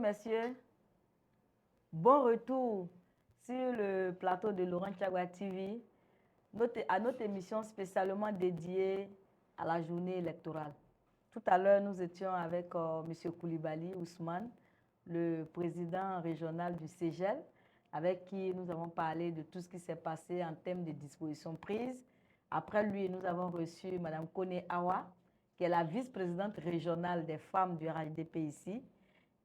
messieurs. Bon retour sur le plateau de Laurent Tchagwa TV, à notre émission spécialement dédiée à la journée électorale. Tout à l'heure, nous étions avec M. Koulibaly Ousmane, le président régional du CEGEL, avec qui nous avons parlé de tout ce qui s'est passé en termes de dispositions prises. Après lui, nous avons reçu Mme Kone Awa, qui est la vice-présidente régionale des femmes du RHDP ici.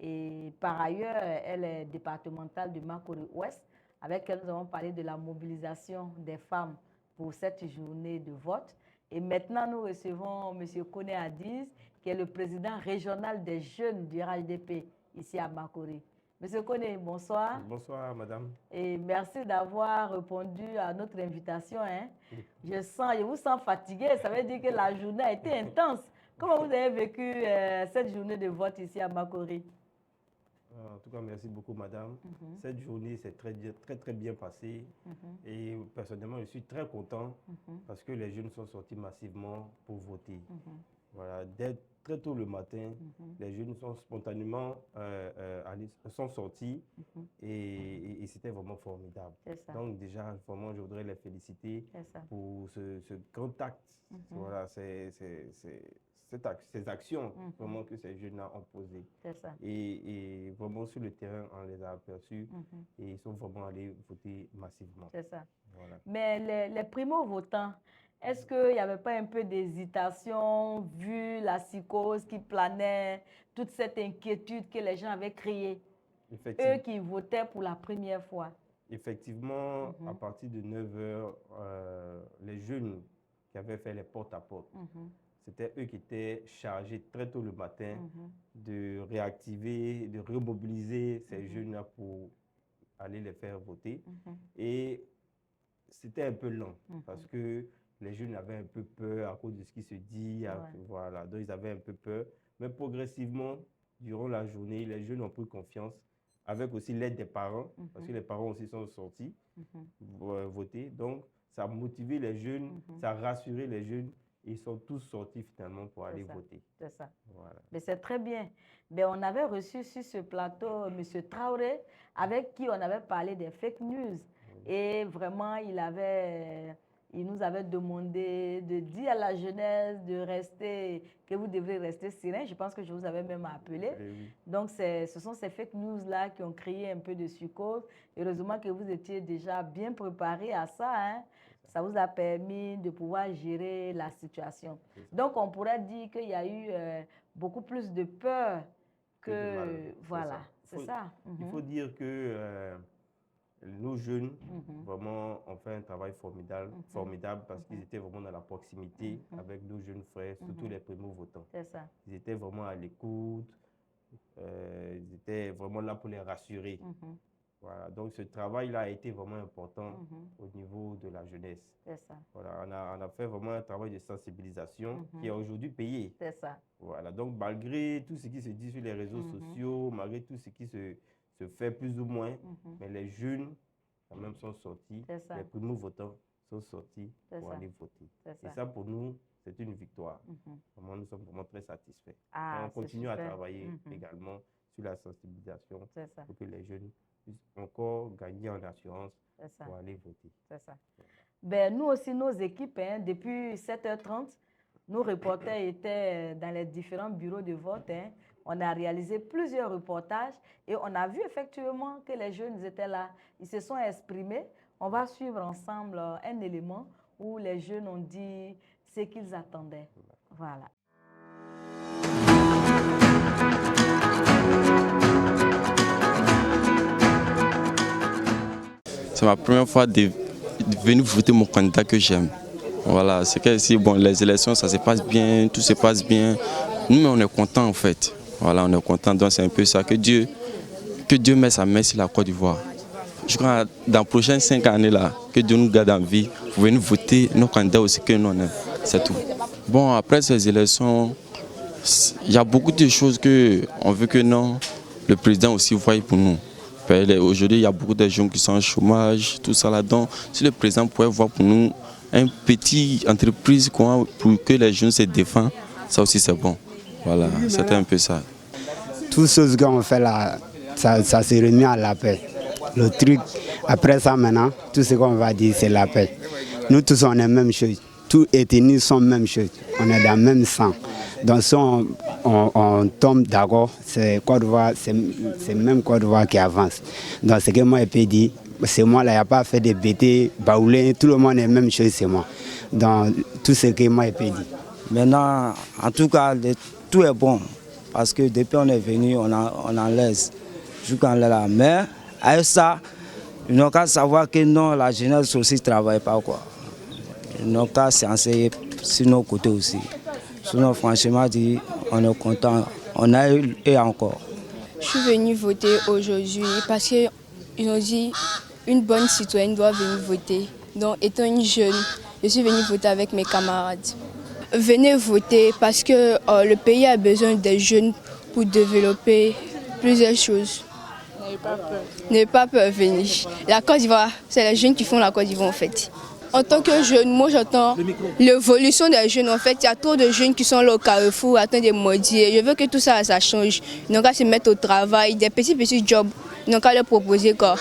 Et par ailleurs, elle est départementale du Makori-Ouest, avec elle nous avons parlé de la mobilisation des femmes pour cette journée de vote. Et maintenant, nous recevons M. Kone Adiz, qui est le président régional des jeunes du RHDP ici à Makori. Monsieur Kone, bonsoir. Bonsoir, madame. Et merci d'avoir répondu à notre invitation. Je vous sens fatigué, ça veut dire que la journée a été intense. Comment vous avez vécu cette journée de vote ici à Makori? En tout cas, merci beaucoup, madame. Cette journée s'est très bien passée. Et personnellement, je suis très content parce que les jeunes sont sortis massivement pour voter. Voilà, dès très tôt le matin, les jeunes sont spontanément sont sortis et c'était vraiment formidable. Donc déjà, vraiment, je voudrais les féliciter pour ce grand acte. Voilà, ces actions vraiment que ces jeunes-là ont posées. Et vraiment sur le terrain, on les a aperçus et ils sont vraiment allés voter massivement. C'est ça. Voilà. Mais les primo-votants, est-ce qu'il n'y avait pas un peu d'hésitation vu la psychose qui planait, toute cette inquiétude que les gens avaient créée, eux qui votaient pour la première fois? Effectivement, à partir de 9 h, les jeunes qui avaient fait les porte-à-porte, c'était eux qui étaient chargés très tôt le matin de réactiver, de remobiliser ces jeunes-là pour aller les faire voter. Et c'était un peu lent parce que les jeunes avaient un peu peur à cause de ce qui se dit. Voilà, donc ils avaient un peu peur. Mais progressivement, durant la journée, les jeunes ont pris confiance avec aussi l'aide des parents, parce que les parents aussi sont sortis voter. Donc, ça a motivé les jeunes, ça a rassuré les jeunes. Ils sont tous sortis finalement pour aller voter. C'est ça. Voilà. Mais c'est très bien. Mais on avait reçu sur ce plateau M. Traoré, avec qui on avait parlé des fake news. Et vraiment, il nous avait demandé de dire à la jeunesse de rester, que vous devrez rester serein. Je pense que je vous avais même appelé. Donc, ce sont ces fake news-là qui ont créé un peu de psychose. Heureusement que vous étiez déjà bien préparé à ça. Ça vous a permis de pouvoir gérer la situation. Donc, on pourrait dire qu'il y a eu beaucoup plus de peur que... Voilà, c'est ça. Il faut dire que nos jeunes, vraiment, ont fait un travail formidable parce qu'ils étaient vraiment dans la proximité avec nos jeunes frères, surtout les primo-votants. C'est ça. Ils étaient vraiment à l'écoute, ils étaient vraiment là pour les rassurer. Voilà, donc ce travail-là a été vraiment important au niveau de la jeunesse. C'est ça. Voilà, on a fait vraiment un travail de sensibilisation qui est aujourd'hui payé. C'est ça. Voilà, donc malgré tout ce qui se dit sur les réseaux sociaux, malgré tout ce qui se fait plus ou moins, mais les jeunes quand même sont sortis, les primo-votants sont sortis pour aller voter. Et ça pour nous, c'est une victoire. Vraiment, nous sommes vraiment très satisfaits. Et on continue à travailler également sur la sensibilisation pour que les jeunes encore gagner en assurance pour aller voter. C'est ça. Ben, nous aussi, nos équipes, depuis 7h30, nos reporters étaient dans les différents bureaux de vote. On a réalisé plusieurs reportages et on a vu effectivement que les jeunes étaient là. Ils se sont exprimés. On va suivre ensemble un élément où les jeunes ont dit ce qu'ils attendaient. Voilà. C'est ma première fois de venir voter mon candidat que j'aime. Voilà, c'est que si bon, les élections, ça se passe bien, tout se passe bien. Nous, on est contents en fait. Voilà, on est contents, donc c'est un peu ça. Que Dieu met sa main sur la Côte d'Ivoire. Je crois que dans les prochaines 5 années, là, que Dieu nous garde en vie pour venir voter nos candidats aussi que nous on aime. C'est tout. Bon, après ces élections, il y a beaucoup de choses qu'on veut que non, le président aussi voie pour nous. Aujourd'hui, il y a beaucoup de jeunes qui sont en chômage, tout ça là-dedans. Si le président pouvait voir pour nous une petite entreprise pour que les jeunes se défendent, ça aussi c'est bon. Voilà, c'était un peu ça. Tout ce qu'on fait là, ça se remet à la paix. Le truc, après ça maintenant, tout ce qu'on va dire, c'est la paix. Nous tous, on est la même chose. Tous ethnies sont la même chose. On est dans le même sang. Donc si on tombe d'accord, c'est Côte d'Ivoire, c'est même Côte d'Ivoire qui avance. Donc ce que moi je peux dire, c'est moi là, il n'y a pas fait de bêtises, baoulé, tout le monde est la même chose, c'est moi. Donc tout ce que moi je peux dire. Maintenant, en tout cas, tout est bon. Parce que depuis qu'on est venu, on en laisse. Jusqu'en là. Mais avec ça, ils n'ont qu'à savoir que non, la jeunesse aussi ne travaille pas, quoi. Ils n'ont qu'à s'enseigner sur nos côtés aussi. Sinon, franchement, on est content. On a eu et encore. Je suis venue voter aujourd'hui parce qu'ils ont dit qu'une bonne citoyenne doit venir voter. Donc, étant une jeune, je suis venue voter avec mes camarades. Venez voter parce que le pays a besoin des jeunes pour développer plusieurs choses. N'ayez pas peur, venez. La Côte d'Ivoire, c'est les jeunes qui font la Côte d'Ivoire en fait. En tant que jeune, moi j'entends l'évolution des jeunes. En fait, il y a trop de jeunes qui sont là au carrefour, attendent des maudits. Je veux que tout ça, ça change. Ils n'ont qu'à se mettre au travail, des petits jobs. Ils n'ont qu'à leur proposer quoi.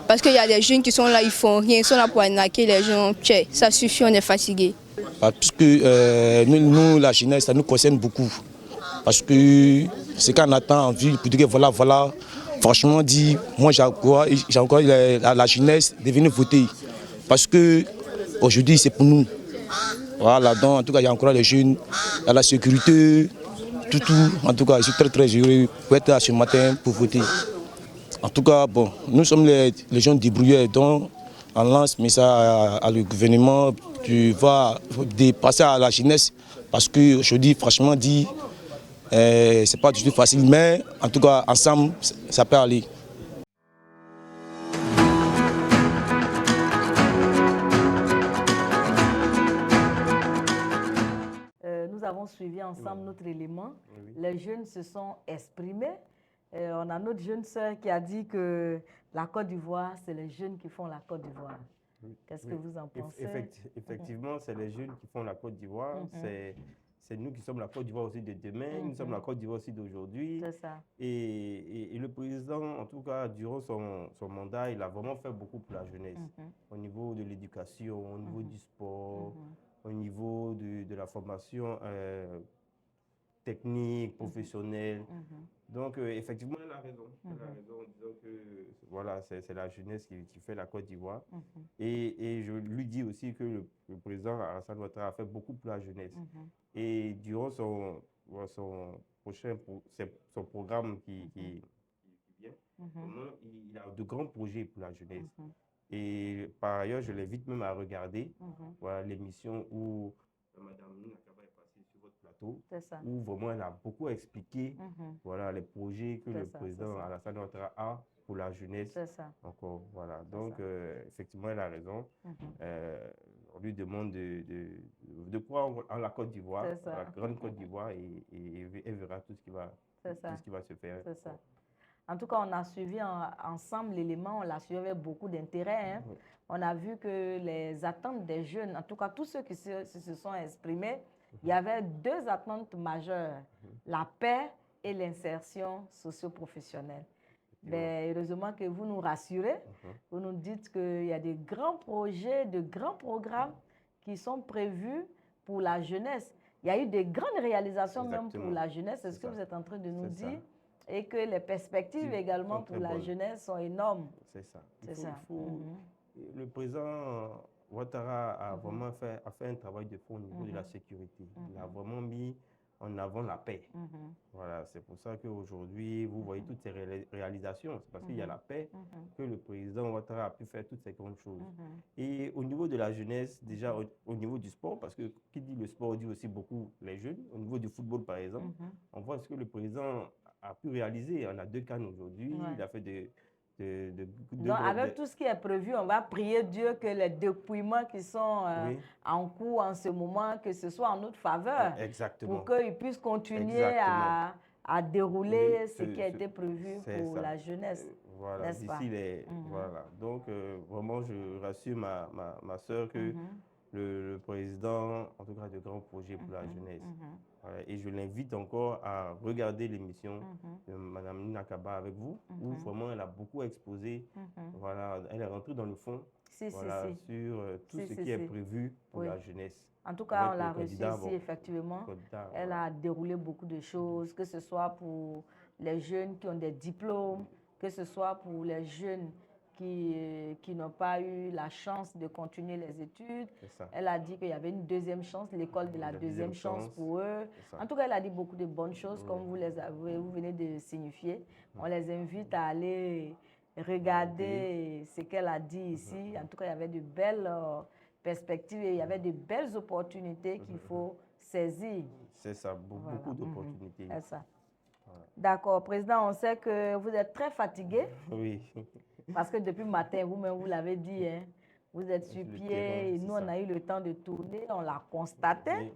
Parce qu'il y a des jeunes qui sont là, ils font rien, ils sont là pour arnaquer les gens. Ça suffit, on est fatigués. Parce que nous, la jeunesse, ça nous concerne beaucoup. Parce que c'est qu'on attend en ville pour dire voilà, franchement dit, moi j'ai encore la jeunesse de venir voter. Parce que aujourd'hui c'est pour nous. Voilà, donc en tout cas il y a encore les jeunes, il y a la sécurité, tout. En tout cas je suis très heureux pour être là ce matin pour voter. En tout cas, bon, nous sommes les gens débrouillés, donc on lance mais ça à le gouvernement, tu vas dépasser à la jeunesse parce que je dis franchement dit, c'est pas du tout facile, mais en tout cas ensemble ça peut aller. Nous avons suivi ensemble notre élément. Les jeunes se sont exprimés. On a notre jeune sœur qui a dit que la Côte d'Ivoire, c'est les jeunes qui font la Côte d'Ivoire. Qu'est-ce que vous en pensez? Effectivement, c'est les jeunes qui font la Côte d'Ivoire. C'est nous qui sommes la Côte d'Ivoire aussi de demain. Nous sommes la Côte d'Ivoire aussi d'aujourd'hui. C'est ça. Et le président, en tout cas, durant son mandat, il a vraiment fait beaucoup pour la jeunesse. Au niveau de l'éducation, au niveau du sport, au niveau de la formation technique, professionnelle. Donc, effectivement, elle a raison. Elle a raison en disant que voilà, c'est la jeunesse qui fait la Côte d'Ivoire. Et je lui dis aussi que le président Alassane Ouattara a fait beaucoup pour la jeunesse. Et durant son programme qui vient, il a de grands projets pour la jeunesse. Et par ailleurs, je l'invite même à regarder voilà, l'émission où Madame Nina Kaba est passée sur votre plateau, où vraiment elle a beaucoup expliqué voilà, les projets que le président Alassane Ouattara a pour la jeunesse. Encore, voilà. Donc, effectivement, elle a raison. On lui demande de croire en la Côte d'Ivoire, la grande Côte d'Ivoire, et elle verra tout ce qui va se faire. C'est ça. En tout cas, on a suivi ensemble l'élément, on l'a suivi avec beaucoup d'intérêt. Hein. On a vu que les attentes des jeunes, en tout cas tous ceux qui se sont exprimés, il y avait deux attentes majeures, la paix et l'insertion socio-professionnelle. Mais heureusement que vous nous rassurez, vous nous dites qu'il y a des grands projets, de grands programmes qui sont prévus pour la jeunesse. Il y a eu des grandes réalisations même pour la jeunesse, c'est ce que vous êtes en train de nous dire. Et que les perspectives également pour la jeunesse sont énormes. C'est ça. Le président Ouattara a vraiment fait un travail de fond au niveau de la sécurité. Il a vraiment mis en avant la paix. Voilà, c'est pour ça qu'aujourd'hui, vous voyez toutes ces réalisations. C'est parce qu'il y a la paix que le président Ouattara a pu faire toutes ces grandes choses. Et au niveau de la jeunesse, déjà au niveau du sport, parce que qui dit le sport dit aussi beaucoup les jeunes. Au niveau du football, par exemple, on voit ce que le président a pu réaliser. On a 2 CAN aujourd'hui. Il a fait donc, avec tout ce qui est prévu, on va prier Dieu que les dépouillements qui sont en cours en ce moment, que ce soit en notre faveur. Exactement. Pour qu'ils puissent continuer à dérouler ce qui a été prévu pour la jeunesse. Voilà, voilà. Donc, vraiment, je rassure ma soeur que le président, en tout cas, de grands projets pour la jeunesse. Voilà, et je l'invite encore à regarder l'émission de Mme Nina Kaba avec vous, où vraiment elle a beaucoup exposé. Voilà, elle est rentrée dans le fond voilà, sur tout ce qui est prévu pour la jeunesse. En tout cas, Avec on l'a le reçue candidat, ici, effectivement. Elle voilà. a déroulé beaucoup de choses, que ce soit pour les jeunes qui ont des diplômes, que ce soit pour les jeunes qui n'ont pas eu la chance de continuer les études. Elle a dit qu'il y avait une deuxième chance, l'école de la deuxième chance pour eux. En tout cas, elle a dit beaucoup de bonnes choses, comme vous venez de signifier. On les invite à aller regarder ce qu'elle a dit ici. En tout cas, il y avait de belles perspectives et il y avait de belles opportunités qu'il faut saisir. C'est ça, beaucoup d'opportunités. C'est ça. D'accord, Président, on sait que vous êtes très fatigué. Oui. Parce que depuis le matin, vous-même, vous l'avez dit, hein, vous êtes sur pied et nous, on a eu le temps de tourner, on l'a constaté. Oui.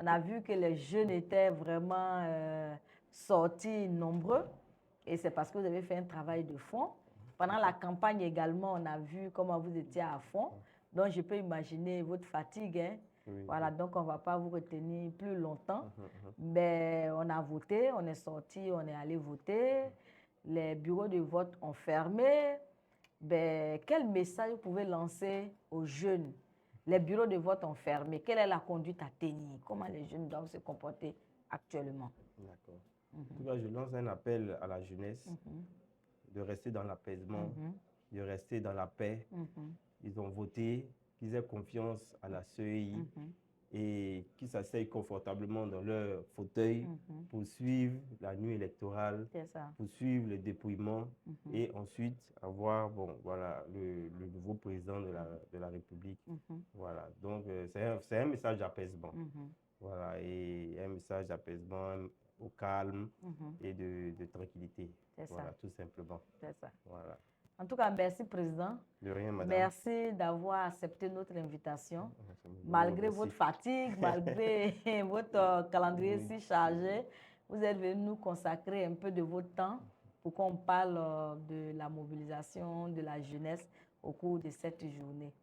On a vu que les jeunes étaient vraiment sortis nombreux et c'est parce que vous avez fait un travail de fond. Pendant la campagne également, on a vu comment vous étiez à fond. Donc, je peux imaginer votre fatigue, hein. Oui, voilà, donc on ne va pas vous retenir plus longtemps. Mais on a voté, on est sorti, on est allé voter. Les bureaux de vote ont fermé. Ben, quel message vous pouvez lancer aux jeunes? Les bureaux de vote ont fermé. Quelle est la conduite à tenir? Comment les jeunes doivent se comporter actuellement? D'accord. En tout cas, je lance un appel à la jeunesse de rester dans l'apaisement, de rester dans la paix. Ils ont voté, qu'ils aient confiance à la CEI et qu'ils s'asseyent confortablement dans leur fauteuil pour suivre la nuit électorale, pour suivre le dépouillement et ensuite avoir voilà, le nouveau président de la République. Voilà. Donc, c'est un message d'apaisement. Voilà, et un message d'apaisement au calme et de tranquillité. Voilà, tout simplement. C'est ça. Voilà. En tout cas, merci, Président. De rien, madame. Merci d'avoir accepté notre invitation. Malgré votre fatigue, malgré votre calendrier si chargé, vous êtes venu nous consacrer un peu de votre temps pour qu'on parle de la mobilisation de la jeunesse au cours de cette journée.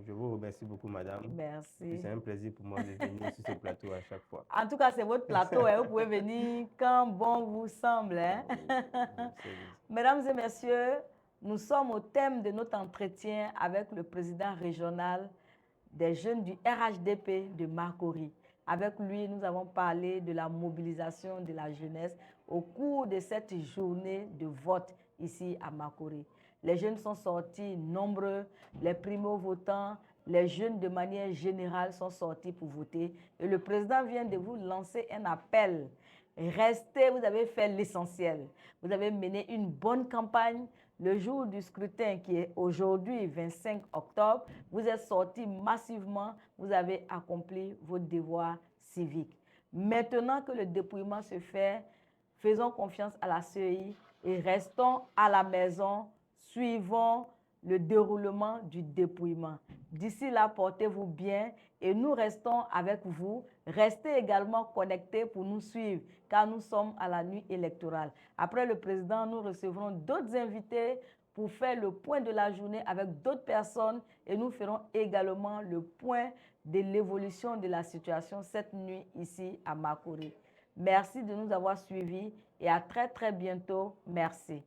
Je vous remercie beaucoup, madame. Merci. C'est un plaisir pour moi de venir sur ce plateau à chaque fois. En tout cas, c'est votre plateau. Hein. Vous pouvez venir quand bon vous semble. Hein. Mesdames et messieurs, nous sommes au thème de notre entretien avec le président régional des jeunes du RHDP de Makori. Avec lui, nous avons parlé de la mobilisation de la jeunesse au cours de cette journée de vote ici à Makori. Les jeunes sont sortis nombreux, les primo-votants, les jeunes de manière générale sont sortis pour voter. Et le président vient de vous lancer un appel. Restez, vous avez fait l'essentiel. Vous avez mené une bonne campagne. Le jour du scrutin qui est aujourd'hui, 25 octobre, vous êtes sortis massivement, vous avez accompli votre devoir civique. Maintenant que le dépouillement se fait, faisons confiance à la CEI et restons à la maison, suivons le déroulement du dépouillement. D'ici là, portez-vous bien et nous restons avec vous. Restez également connectés pour nous suivre car nous sommes à la nuit électorale. Après le président, nous recevrons d'autres invités pour faire le point de la journée avec d'autres personnes et nous ferons également le point de l'évolution de la situation cette nuit ici à Makori. Merci de nous avoir suivis et à très bientôt. Merci.